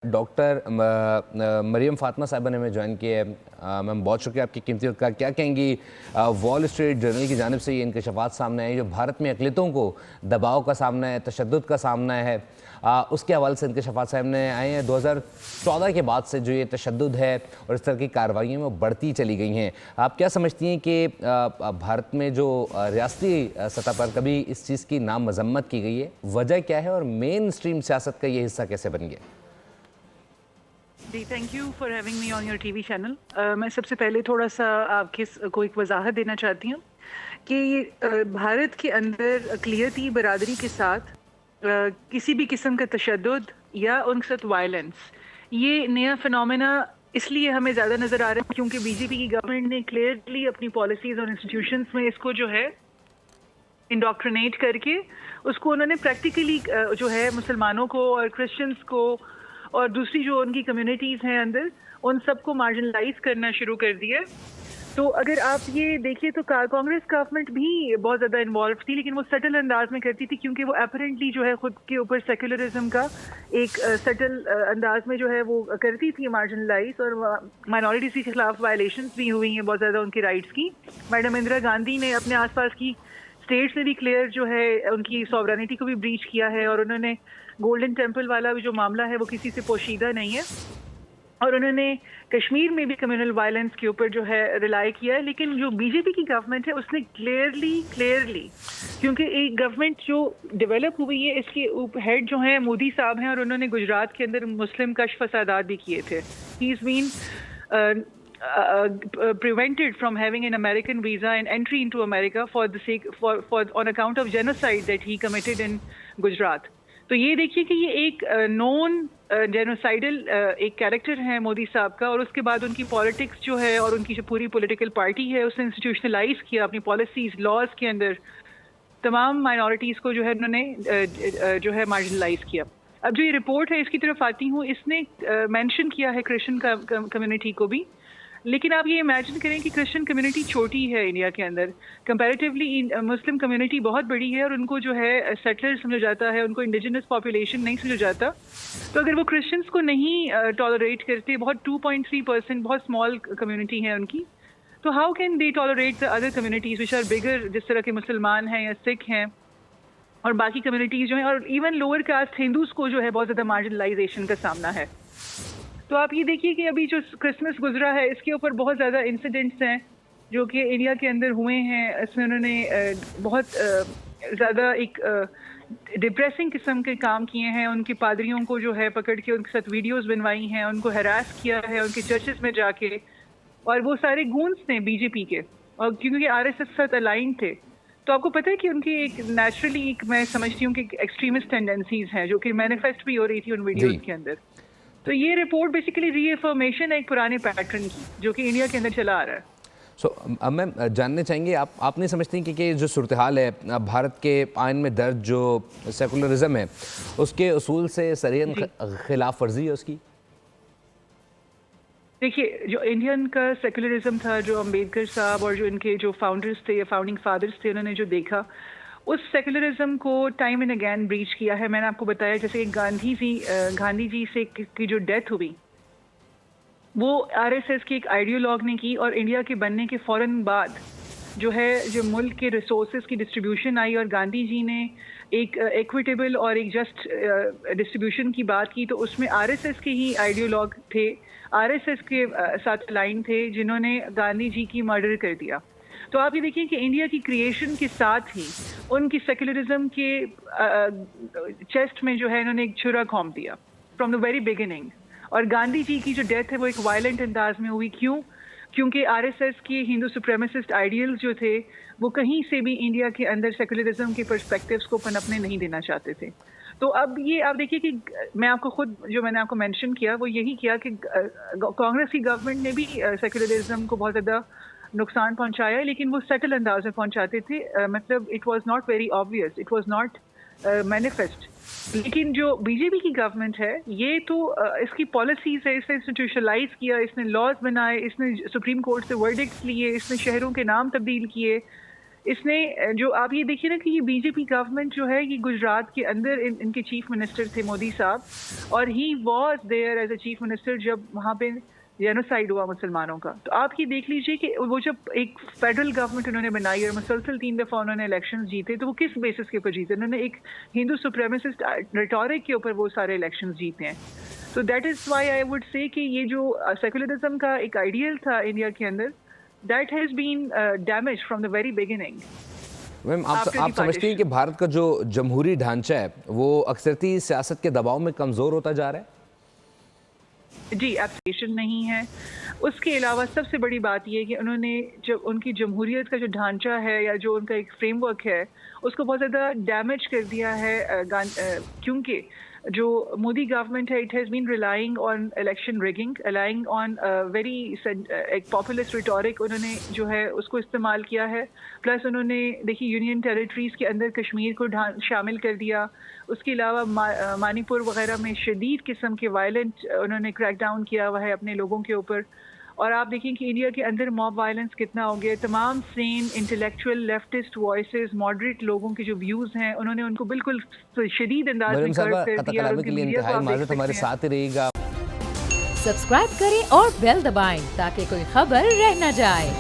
Doctor مریم فاطمہ صاحبہ نے ہمیں جوائن کیا ہے. میم بہت شکریہ آپ کی قیمتی وقت کا. کیا کہیں گی وال اسٹریٹ جرنل کی جانب سے یہ انکشافات سامنے آئے جو بھارت میں اقلیتوں کو دباؤ کا سامنا ہے, تشدد کا سامنا ہے, اس کے حوالے سے انکشافات سامنے آئے ہیں. 2014 کے بعد سے جو یہ تشدد ہے اور اس طرح کی کارروائیوں میں بڑھتی چلی گئی ہیں. آپ کیا سمجھتی ہیں کہ بھارت میں جو ریاستی سطح پر کبھی اس چیز کی نام مذمت کی گئی ہے, وجہ کیا ہے اور مین اسٹریم سیاست کا یہ حصہ کیسے بن گیا؟ جی thank you for having me on your TV channel. میں سب سے پہلے تھوڑا سا آپ کو ایک وضاحت دینا چاہتی ہوں کہ بھارت کے اندر اقلیتی برادری کے ساتھ کسی بھی قسم کا تشدد یا ان کے ساتھ وائلنس یہ نیا فنومینا اس لیے ہمیں زیادہ نظر آ رہا ہے کیونکہ بی جے پی کی گورنمنٹ نے کلیئرلی اپنی پالیسیز اور انسٹیٹیوشنس میں اس کو جو ہے انڈاکٹرینیٹ کر کے اس کو انہوں نے پریکٹیکلی جو ہے مسلمانوں کو اور کرسچنس کو اور دوسری جو ان کی کمیونٹیز ہیں اندر ان سب کو مارجنلائز کرنا شروع کر دیا. تو اگر آپ یہ دیکھیے تو کانگریس گورنمنٹ بھی بہت زیادہ انوالو تھی, لیکن وہ سٹل انداز میں کرتی تھی کیونکہ وہ اپیرنٹلی جو ہے خود کے اوپر سیکولرزم کا ایک سٹل انداز میں جو ہے وہ کرتی تھی مارجنلائز, اور مائنورٹیز کے خلاف وائلیشنز بھی ہوئی ہیں بہت زیادہ ان کے رائٹس کی. میڈم اندرا گاندھی نے اپنے آس پاس کی اسٹیٹس میں بھی کلیئر جو ہے ان کی سوورینٹی کو بھی بریچ کیا ہے, اور انہوں نے گولڈن ٹیمپل والا جو معاملہ ہے وہ کسی سے پوشیدہ نہیں ہے, اور انہوں نے کشمیر میں بھی کمیونل وائلنس کے اوپر جو ہے ریلائی کیا ہے. لیکن جو بی جے پی کی گورنمنٹ ہے اس نے کلیئرلی کیونکہ ایک گورنمنٹ جو ڈیولپ ہوئی ہے اس کے ہیڈ جو ہیں مودی صاحب ہیں, اور انہوں نے گجرات کے اندر مسلم کش فسادات بھی کیے تھے. ہی از بین prevented from having an American visa and entry into America for on account of genocide that he committed in Gujarat. تو یہ دیکھیے کہ یہ ایک نون جینوسائڈل ایک کیریکٹر ہے مودی صاحب کا, اور اس کے بعد ان کی پالیٹکس جو ہے اور ان کی جو پوری پولیٹیکل پارٹی ہے اس نے انسٹیٹیوشنلائز کیا اپنی پالیسیز لاز کے اندر تمام مائنورٹیز کو جو ہے انہوں نے جو ہے مارجنلائز کیا. اب جو یہ رپورٹ ہے اس کی طرف آتی ہوں, اس نے مینشن کیا ہے کرسچن کمیونٹی کو بھی, لیکن آپ یہ امیجن کریں کہ کرسچن کمیونٹی چھوٹی ہے انڈیا کے اندر کمپیریٹیولی, مسلم کمیونٹی بہت بڑی ہے اور ان کو جو ہے سیٹلر سمجھا جاتا ہے, ان کو انڈیجنس پاپولیشن نہیں سمجھا جاتا. تو اگر وہ کرسچنس کو نہیں ٹالریٹ کرتے, بہت 2.3% بہت اسمال کمیونٹی ہے ان کی, تو how can they tolerate the other communities which are bigger, جس طرح کے مسلمان ہیں یا سکھ ہیں اور باقی کمیونٹیز جو ہیں, اور ایون لوور کاسٹ ہندوز کو جو ہے بہت زیادہ مارجنلائزیشن کا سامنا ہے. تو آپ یہ دیکھیے کہ ابھی جو کرسمس گزرا ہے اس کے اوپر بہت زیادہ انسیڈنٹس ہیں جو کہ انڈیا کے اندر ہوئے ہیں. اس میں انہوں نے بہت زیادہ ایک ڈپریسنگ قسم کے کام کیے ہیں. ان کے پادریوں کو جو ہے پکڑ کے ان کے ساتھ ویڈیوز بنوائی ہیں, ان کو ہراس کیا ہے ان کے چرچز میں جا کے, اور وہ سارے گونس تھے بی جے پی کے, اور کیونکہ آر ایس ایس کے ساتھ الائنڈ تھے. تو آپ کو پتہ ہے کہ ان کی ایک نیچرلی ایک میں سمجھتی ہوں کہ ایکسٹریمسٹ ٹینڈنسیز ہیں جو کہ مینیفیسٹ بھی ہو رہی تھی ان ویڈیوز کے اندر. تو یہ رپورٹ بیسیکلی ری افرمیشن ہے ایک پرانے پیٹرن کی جو کہ انڈیا کے اندر چلا آ رہا ہے. اب میں جاننا چاہیں گے آپ نہیں سمجھتی کہ جو صورتحال ہے بھارت کے آئین میں درج جو سیکولرزم ہے اس کے اصول سے سرین خلاف ورزی ہے اس کی؟ دیکھیے جو انڈین کا سیکولرزم تھا, جو امبیڈکر صاحب اور جو ان کے جو فاؤنڈرز تھے یا فاؤنڈنگ فادرز تھے, انہوں نے جو دیکھا اس سیکولرزم کو ٹائم اینڈ اگین بریچ کیا ہے. میں نے آپ کو بتایا جیسے گاندھی جی سے کی جو ڈیتھ ہوئی وہ آر ایس ایس کی ایک آئیڈیولوگ نے کی, اور انڈیا کے بننے کے فوراً بعد جو ہے جو ملک کے ریسورسز کی ڈسٹریبیوشن آئی اور گاندھی جی نے ایک ایکویٹیبل اور ایک جسٹ ڈسٹریبیوشن کی بات کی, تو اس میں آر ایس ایس کے ہی آئیڈیولوگ تھے, آر ایس ایس کے ساتھ لائن تھے جنہوں نے گاندھی جی کی مرڈر کر دیا. تو آپ یہ دیکھیں کہ انڈیا کی کریشن کے ساتھ ہی ان کی سیکولرزم کے چیسٹ میں جو ہے انہوں نے ایک چھرا گھونپ دیا فرام دا ویری بگننگ. اور گاندھی جی کی جو ڈیتھ ہے وہ ایک وائلنٹ انداز میں ہوئی. کیونکہ آر ایس ایس کی ہندو سپریمیسسٹ آئیڈیل جو تھے وہ کہیں سے بھی انڈیا کے اندر سیکولرزم کے پرسپیکٹیوز کو پنپنے نہیں دینا چاہتے تھے. تو اب یہ آپ دیکھیے کہ میں آپ کو خود جو میں نے آپ کو مینشن کیا وہ یہی کیا کہ کانگریس کی گورنمنٹ نے بھی سیکولرزم کو بہت زیادہ نقصان پہنچایا, لیکن وہ سیٹل انداز میں پہنچاتے تھے. مطلب it was not very obvious, it was not manifest. لیکن جو بی جے پی کی گورنمنٹ ہے یہ تو اس کی پالیسیز ہے, اس نے انسٹیٹیوشنلائز کیا, اس نے لاز بنائے, اس نے سپریم کورٹ سے ورڈکٹس لیے, اس نے شہروں کے نام تبدیل کیے, اس نے جو آپ یہ دیکھیے نا کہ یہ بی جے پی گورنمنٹ جو ہے یہ گجرات کے اندر ان کے چیف منسٹر تھے مودی صاحب، اور he was there as a chief minister جب وہاں پہ جینوسائیڈ ہوا مسلمانوں کا. تو آپ یہ دیکھ لیجئے کہ وہ جب ایک فیڈرل گورنمنٹ انہوں نے بنائی اور مسلسل 3 دفعہ انہوں نے الیکشن جیتے، تو وہ کس بیسس کے اوپر جیتے؟ انہوں نے ایک ہندو سپریمیسسٹ ریٹورک کے اوپر وہ سارے الیکشن جیتے ہیں. تو that is why I would say کہ یہ جو سیکولرزم کا ایک آئیڈیل تھا انڈیا کے اندر، that has been damage from the very beginning. Ma'am آپ سمجھتی ہیں کہ بھارت کا جو جمہوری ڈھانچہ ہے وہ اکثرتی سیاست کے دباؤ میں کمزور ہوتا جا رہا ہے؟ جی ایپلیکیشن نہیں ہے. اس کے علاوہ سب سے بڑی بات یہ ہے کہ انہوں نے جب ان کی جمہوریت کا جو ڈھانچہ ہے یا جو ان کا ایک فریم ورک ہے اس کو بہت زیادہ ڈیمیج کر دیا ہے، کیونکہ جو مودی گورنمنٹ ہے it has been relying on election rigging, relying on very ایک پاپولسٹ ریٹورک انہوں نے جو ہے اس کو استعمال کیا ہے. پلس انہوں نے دیکھیے یونین ٹیریٹریز کے اندر کشمیر کو شامل کر دیا. اس کے علاوہ مانی پور وغیرہ میں شدید قسم کے وائلنٹ انہوں نے کریک ڈاؤن کیا ہوا ہے اپنے لوگوں کے اوپر. اور آپ دیکھیں کہ انڈیا کے اندر موب وائلنس کتنا ہو گیا. تمام سین انٹلیکچوئل لیفٹسٹ وائسز، ماڈریٹ لوگوں کے جو ویوز ہیں انہوں نے ان کو بالکل شدید انداز میں کرب کر دیا. کے لیے انتہائی معذرت، ہمارے ساتھ ہی رہے گا. سبسکرائب کریں اور بیل دبائیں تاکہ کوئی خبر رہ نہ جائے.